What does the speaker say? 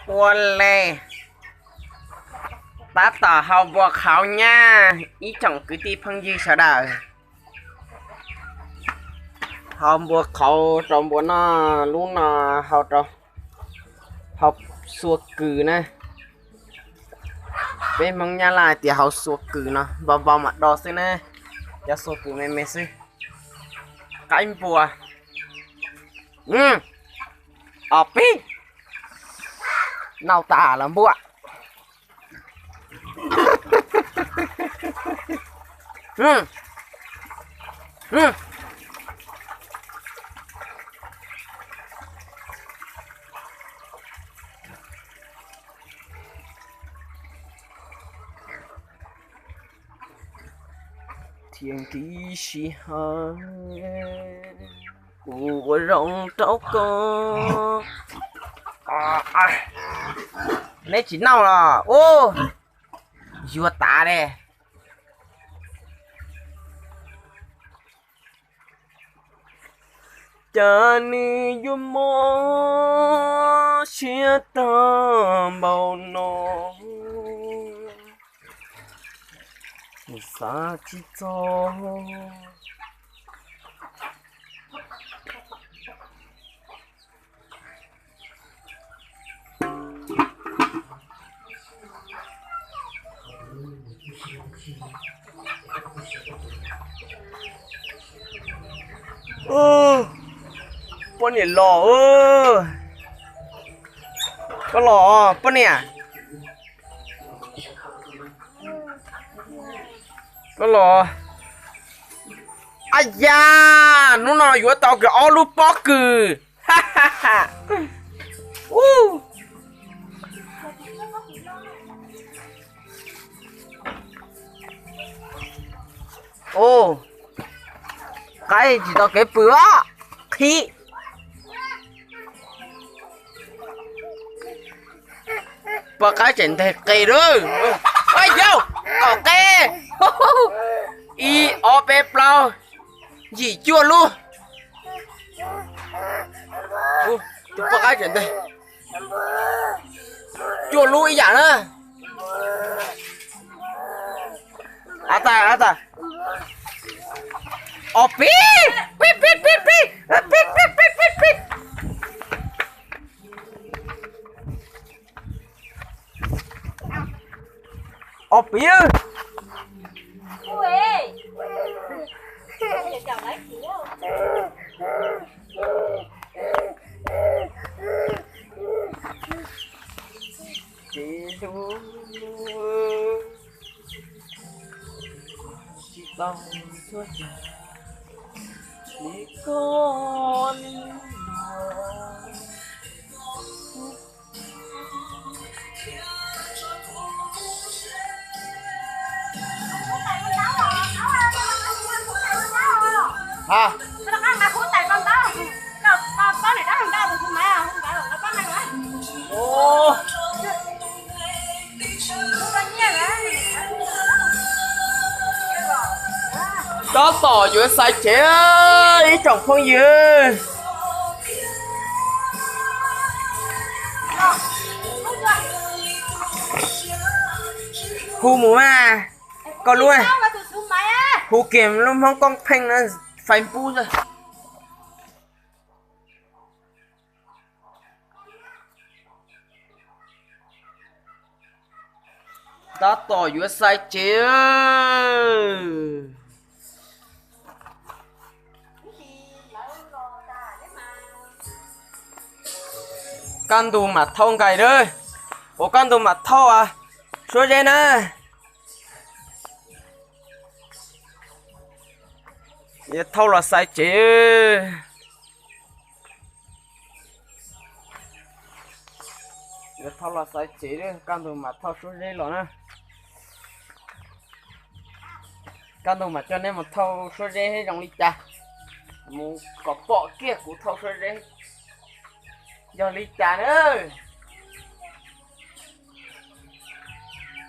Ua lê ta tỏ hào bùa khảo nha. Ý chẳng cứ đi phân gì sao đời. Hào bùa khảo trong bùa nó lúc nó hào trong học suốt cử nè. Bên mong nha lại thì hào suốt cử nó vào mặt đỏ xí nè. Cho suốt cử mê mê xí cánh bùa. Ọp ý nào tả lắm bùa. Thiên ký sĩ hân của rộng trâu cơ. Nãy chỉ nào là ô vừa tả đây. Cha ni yo mo chia ta bao no sa chi cho. Con này lò ơ. Có lò con này à? Có lò. Ai da, nó nói với tao cái all look poker. Ha ha ha. Ô. Cái chỉ tao cái bữa khi và cái chuyện thiệt kỳ đó. Ôi vô ok y o p plau gì chua luôn. Tụi và cái chuyện đây chua luôn ý dạng nữa. À ta oh pi pi pi pi pi pi pi pi pi pi. Oh pi ơi. Ui. Chồng lấy kiểu. Chị du chị lòng suốt chỉ con à Nó có mà hút tại con đó. Con này đó không đau được không mẹ không phải là nó có năng đấy. ô đó tỏ giữa sai chế ơi chồng không dư khu mù à con luôn khu kiểm luôn không con phanh nó phanh pu rồi. Đã tỏ giữa sai chế con đồ mặt thông cày đấy. Ủa con đồ mặt thô à số dây nè vậy thâu là sai chế. Vậy thâu là sai chế đấy. Con đồ mặt thâu số dây rồi nè. Con đồ mặt cho nên một thâu số dây hết trong ly trà. Một có bọ kia của thâu số dây do ly trà nữa.